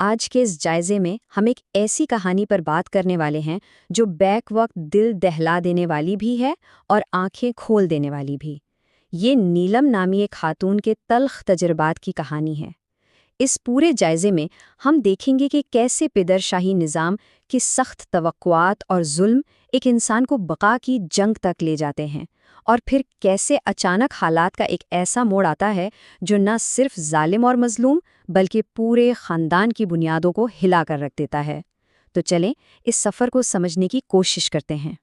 آج کے اس جائزے میں ہم ایک ایسی کہانی پر بات کرنے والے ہیں جو بیک وقت دل دہلا دینے والی بھی ہے اور آنکھیں کھول دینے والی بھی۔ یہ نیلم نامی ایک خاتون کے تلخ تجربات کی کہانی ہے۔ اس پورے جائزے میں ہم دیکھیں گے کہ کیسے پدر شاہی نظام کی سخت توقعات اور ظلم ایک انسان کو بقا کی جنگ تک لے جاتے ہیں، اور پھر کیسے اچانک حالات کا ایک ایسا موڑ آتا ہے جو نہ صرف ظالم اور مظلوم بلکہ پورے خاندان کی بنیادوں کو ہلا کر رکھ دیتا ہے۔ تو چلیں اس سفر کو سمجھنے کی کوشش کرتے ہیں۔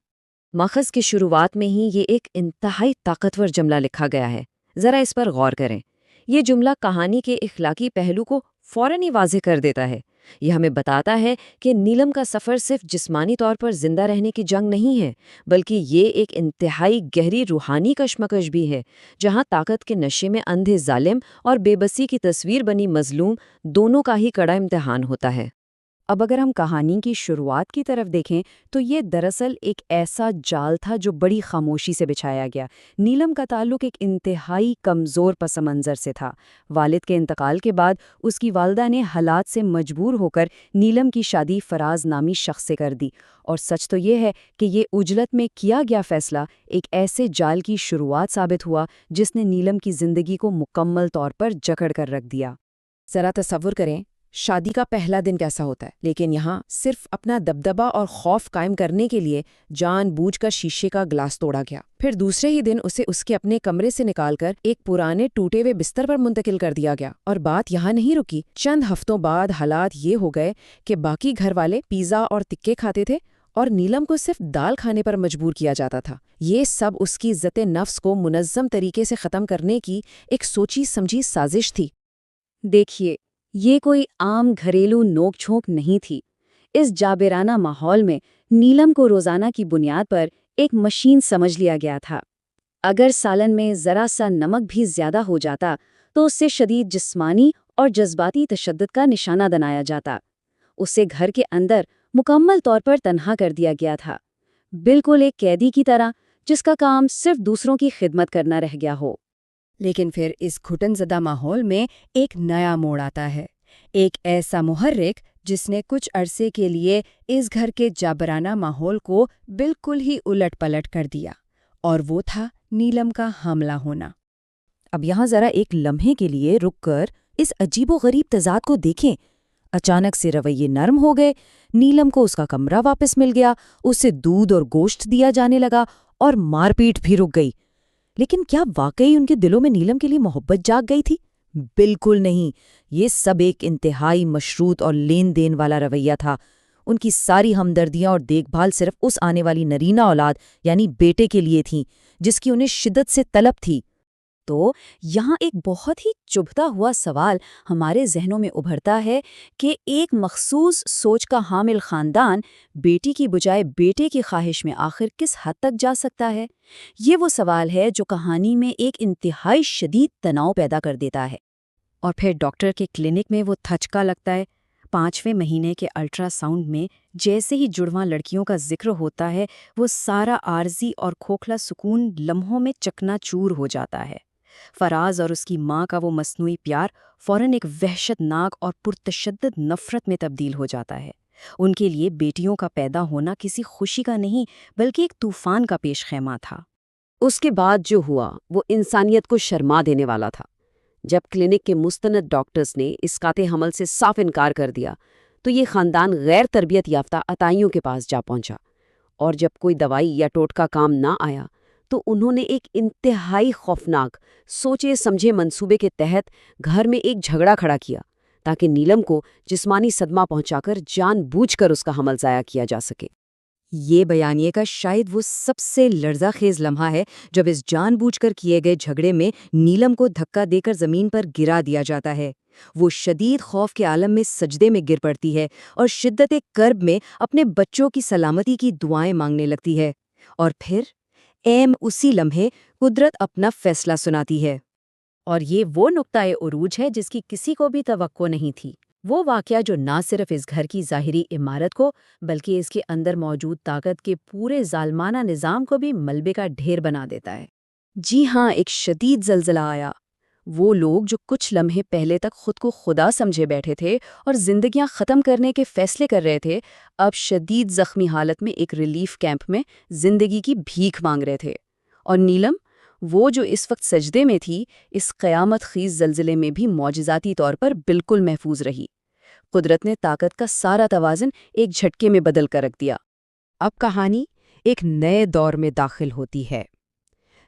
ماخذ کی شروعات میں ہی یہ ایک انتہائی طاقتور جملہ لکھا گیا ہے، ذرا اس پر غور کریں۔ یہ جملہ کہانی کے اخلاقی پہلو کو فوراً ہی واضح کر دیتا ہے۔ یہ ہمیں بتاتا ہے کہ نیلم کا سفر صرف جسمانی طور پر زندہ رہنے کی جنگ نہیں ہے، بلکہ یہ ایک انتہائی گہری روحانی کشمکش بھی ہے، جہاں طاقت کے نشے میں اندھے ظالم اور بے بسی کی تصویر بنی مظلوم دونوں کا ہی کڑا امتحان ہوتا ہے۔ اب اگر ہم کہانی کی شروعات کی طرف دیکھیں تو یہ دراصل ایک ایسا جال تھا جو بڑی خاموشی سے بچھایا گیا۔ نیلم کا تعلق ایک انتہائی کمزور پس منظر سے تھا۔ والد کے انتقال کے بعد اس کی والدہ نے حالات سے مجبور ہو کر نیلم کی شادی فراز نامی شخص سے کر دی، اور سچ تو یہ ہے کہ یہ عجلت میں کیا گیا فیصلہ ایک ایسے جال کی شروعات ثابت ہوا جس نے نیلم کی زندگی کو مکمل طور پر جکڑ کر رکھ دیا۔ ذرا تصور کریں شادی کا پہلا دن کیسا ہوتا ہے، لیکن یہاں صرف اپنا دبدبا اور خوف قائم کرنے کے لیے جان بوجھ کر شیشے کا گلاس توڑا گیا۔ پھر دوسرے ہی دن اسے اس کے اپنے کمرے سے نکال کر ایک پرانے ٹوٹے ہوئے بستر پر منتقل کر دیا گیا۔ اور بات یہاں نہیں رکی، چند ہفتوں بعد حالات یہ ہو گئے کہ باقی گھر والے پیزا اور تکے کھاتے تھے اور نیلم کو صرف دال کھانے پر مجبور کیا جاتا تھا۔ یہ سب اس کی عزت نفس کو منظم طریقے سے ختم کرنے کی ایک سوچی سمجھی سازش تھی۔ دیکھیے، یہ کوئی عام گھریلو نوک جھونک نہیں تھی۔ اس جابرانہ ماحول میں نیلم کو روزانہ کی بنیاد پر ایک مشین سمجھ لیا گیا تھا۔ اگر سالن میں ذرا سا نمک بھی زیادہ ہو جاتا تو اس سے شدید جسمانی اور جذباتی تشدد کا نشانہ بنایا جاتا۔ اسے گھر کے اندر مکمل طور پر تنہا کر دیا گیا تھا، بالکل ایک قیدی کی طرح جس کا کام صرف دوسروں کی خدمت کرنا رہ گیا ہو۔ لیکن پھر اس گھٹن زدہ ماحول میں ایک نیا موڑ آتا ہے، ایک ایسا محرک جس نے کچھ عرصے کے لیے اس گھر کے جابرانہ ماحول کو بالکل ہی الٹ پلٹ کر دیا، اور وہ تھا نیلم کا حاملہ ہونا۔ اب یہاں ذرا ایک لمحے کے لیے رک کر اس عجیب و غریب تضاد کو دیکھیں۔ اچانک سے رویے نرم ہو گئے، نیلم کو اس کا کمرہ واپس مل گیا، اسے دودھ اور گوشت دیا جانے لگا، اور مار پیٹ بھی رک گئی۔ لیکن کیا واقعی ان کے دلوں میں نیلم کے لیے محبت جاگ گئی تھی؟ بالکل نہیں، یہ سب ایک انتہائی مشروط اور لین دین والا رویہ تھا۔ ان کی ساری ہمدردیاں اور دیکھ بھال صرف اس آنے والی نرینہ اولاد یعنی بیٹے کے لیے تھیں، جس کی انہیں شدت سے طلب تھی۔ تو یہاں ایک بہت ہی چبھتا ہوا سوال ہمارے ذہنوں میں ابھرتا ہے کہ ایک مخصوص سوچ کا حامل خاندان بیٹی کی بجائے بیٹے کی خواہش میں آخر کس حد تک جا سکتا ہے؟ یہ وہ سوال ہے جو کہانی میں ایک انتہائی شدید تناؤ پیدا کر دیتا ہے۔ اور پھر ڈاکٹر کے کلینک میں وہ تھچکا لگتا ہے۔ 5ویں مہینے کے الٹرا ساؤنڈ میں جیسے ہی جڑواں لڑکیوں کا ذکر ہوتا ہے، وہ سارا عارضی اور کھوکھلا سکون لمحوں میں چکنا چور ہو جاتا ہے۔ فراز اور اس کی ماں کا وہ مصنوعی پیار فوراً ایک وحشت ناک اور پرتشدد نفرت میں تبدیل ہو جاتا ہے۔ ان کے لیے بیٹیوں کا پیدا ہونا کسی خوشی کا نہیں بلکہ ایک طوفان کا پیش خیمہ تھا۔ اس کے بعد جو ہوا وہ انسانیت کو شرما دینے والا تھا۔ جب کلینک کے مستند ڈاکٹرز نے اس قاطع حمل سے صاف انکار کر دیا تو یہ خاندان غیر تربیت یافتہ عطائیوں کے پاس جا پہنچا، اور جب کوئی دوائی یا ٹوٹکا کام نہ آیا تو انہوں نے ایک انتہائی خوفناک سوچے سمجھے منصوبے کے تحت گھر میں ایک جھگڑا کھڑا کیا تاکہ نیلم کو جسمانی صدمہ پہنچا کر جان بوجھ کر اس کا حمل ضائع کیا جا سکے۔ یہ بیانیے کا شاید وہ سب سے لرزہ خیز لمحہ ہے جب اس جان بوجھ کر کیے گئے جھگڑے میں نیلم کو دھکا دے کر زمین پر گرا دیا جاتا ہے۔ وہ شدید خوف کے عالم میں سجدے میں گر پڑتی ہے اور شدت کرب میں اپنے بچوں کی سلامتی کی دعائیں مانگنے لگتی ہے، اور پھر ایم اسی لمحے قدرت اپنا فیصلہ سناتی ہے۔ اور یہ وہ نقطۂ عروج ہے جس کی کسی کو بھی توقع نہیں تھی۔ وہ واقعہ جو نہ صرف اس گھر کی ظاہری عمارت کو بلکہ اس کے اندر موجود طاقت کے پورے ظالمانہ نظام کو بھی ملبے کا ڈھیر بنا دیتا ہے۔ جی ہاں، ایک شدید زلزلہ آیا۔ وہ لوگ جو کچھ لمحے پہلے تک خود کو خدا سمجھے بیٹھے تھے اور زندگیاں ختم کرنے کے فیصلے کر رہے تھے، اب شدید زخمی حالت میں ایک ریلیف کیمپ میں زندگی کی بھیک مانگ رہے تھے۔ اور نیلم، وہ جو اس وقت سجدے میں تھی، اس قیامت خیز زلزلے میں بھی معجزاتی طور پر بالکل محفوظ رہی۔ قدرت نے طاقت کا سارا توازن ایک جھٹکے میں بدل کر رکھ دیا۔ اب کہانی ایک نئے دور میں داخل ہوتی ہے۔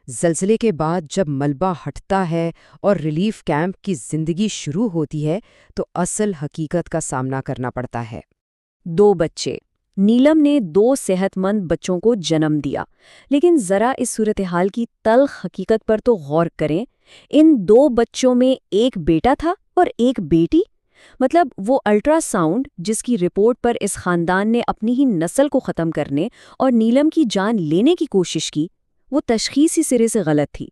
زلزلے کے بعد جب ملبہ ہٹتا ہے اور ریلیف کیمپ کی زندگی شروع ہوتی ہے تو اصل حقیقت کا سامنا کرنا پڑتا ہے۔ 2 بچے۔ نیلم نے 2 صحت مند بچوں کو جنم دیا، لیکن ذرا اس صورتحال کی تلخ حقیقت پر تو غور کریں۔ ان 2 بچوں میں ایک بیٹا تھا اور ایک بیٹی۔ مطلب وہ الٹرا ساؤنڈ جس کی رپورٹ پر اس خاندان نے اپنی ہی نسل کو ختم کرنے اور نیلم کی جان لینے کی کوشش کی، وہ تشخیص ہی سرے سے غلط تھی۔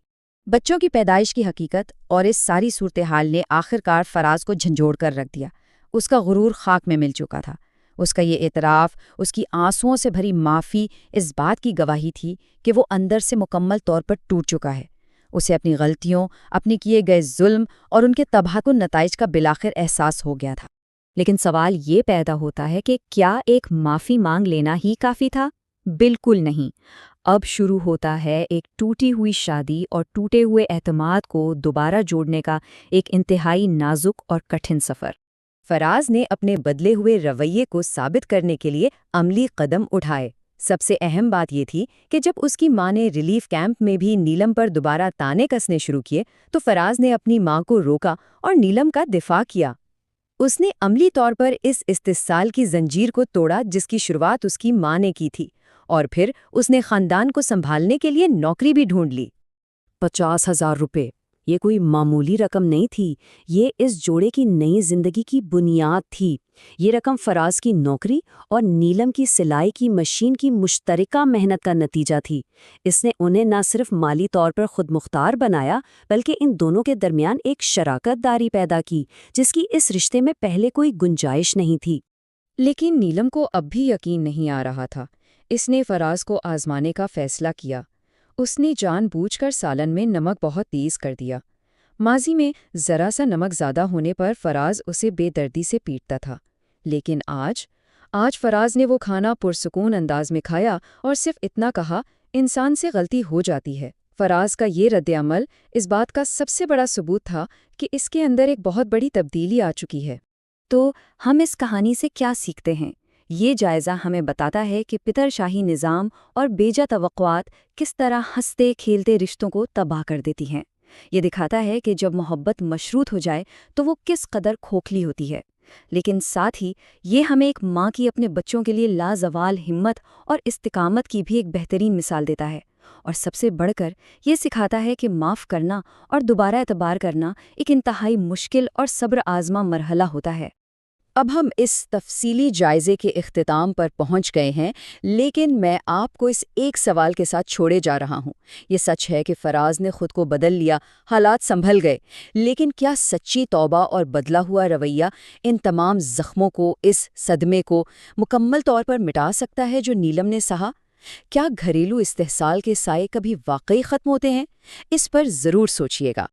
بچوں کی پیدائش کی حقیقت اور اس ساری صورتحال نے آخرکار فراز کو جھنجھوڑ کر رکھ دیا۔ اس کا غرور خاک میں مل چکا تھا۔ اس کا یہ اعتراف، اس کی آنسوؤں سے بھری معافی اس بات کی گواہی تھی کہ وہ اندر سے مکمل طور پر ٹوٹ چکا ہے۔ اسے اپنی غلطیوں، اپنے کیے گئے ظلم اور ان کے تباہکن نتائج کا بالآخر احساس ہو گیا تھا۔ لیکن سوال یہ پیدا ہوتا ہے کہ کیا ایک معافی مانگ لینا ہی کافی تھا؟ بالکل نہیں۔ اب شروع ہوتا ہے ایک ٹوٹی ہوئی شادی اور ٹوٹے ہوئے اعتماد کو دوبارہ جوڑنے کا ایک انتہائی نازک اور کٹھن سفر۔ فراز نے اپنے بدلے ہوئے رویے کو ثابت کرنے کے لیے عملی قدم اٹھائے۔ سب سے اہم بات یہ تھی کہ جب اس کی ماں نے ریلیف کیمپ میں بھی نیلم پر دوبارہ تانے کسنے شروع کیے تو فراز نے اپنی ماں کو روکا اور نیلم کا دفاع کیا۔ اس نے عملی طور پر اس استحصال کی زنجیر کو توڑا جس کی شروعات اس کی ماں نے کی تھی، اور پھر اس نے خاندان کو سنبھالنے کے لیے نوکری بھی ڈھونڈ لی۔ 50,000 روپے، یہ کوئی معمولی رقم نہیں تھی، یہ اس جوڑے کی نئی زندگی کی بنیاد تھی۔ یہ رقم فراز کی نوکری اور نیلم کی سلائی کی مشین کی مشترکہ محنت کا نتیجہ تھی۔ اس نے انہیں نہ صرف مالی طور پر خود مختار بنایا بلکہ ان دونوں کے درمیان ایک شراکت داری پیدا کی جس کی اس رشتے میں پہلے کوئی گنجائش نہیں تھی۔ لیکن نیلم کو اب بھی یقین نہیں آ رہا تھا۔ اس نے فراز کو آزمانے کا فیصلہ کیا۔ اس نے جان بوجھ کر سالن میں نمک بہت تیز کر دیا۔ ماضی میں ذرا سا نمک زیادہ ہونے پر فراز اسے بے دردی سے پیٹتا تھا، لیکن آج فراز نے وہ کھانا پرسکون انداز میں کھایا اور صرف اتنا کہا، انسان سے غلطی ہو جاتی ہے۔ فراز کا یہ رد عمل اس بات کا سب سے بڑا ثبوت تھا کہ اس کے اندر ایک بہت بڑی تبدیلی آ چکی ہے۔ تو ہم اس کہانی سے کیا سیکھتے ہیں؟ یہ جائزہ ہمیں بتاتا ہے کہ پتر شاہی نظام اور بیجا توقعات کس طرح ہنستے کھیلتے رشتوں کو تباہ کر دیتی ہیں۔ یہ دکھاتا ہے کہ جب محبت مشروط ہو جائے تو وہ کس قدر کھوکھلی ہوتی ہے، لیکن ساتھ ہی یہ ہمیں ایک ماں کی اپنے بچوں کے لیے لازوال ہمت اور استقامت کی بھی ایک بہترین مثال دیتا ہے، اور سب سے بڑھ کر یہ سکھاتا ہے کہ معاف کرنا اور دوبارہ اعتبار کرنا ایک انتہائی مشکل اور صبر آزما مرحلہ ہوتا ہے۔ اب ہم اس تفصیلی جائزے کے اختتام پر پہنچ گئے ہیں، لیکن میں آپ کو اس ایک سوال کے ساتھ چھوڑے جا رہا ہوں۔ یہ سچ ہے کہ فراز نے خود کو بدل لیا، حالات سنبھل گئے، لیکن کیا سچی توبہ اور بدلا ہوا رویہ ان تمام زخموں کو، اس صدمے کو مکمل طور پر مٹا سکتا ہے جو نیلم نے سہا؟ کیا گھریلو استحصال کے سائے کبھی واقعی ختم ہوتے ہیں؟ اس پر ضرور سوچیے گا۔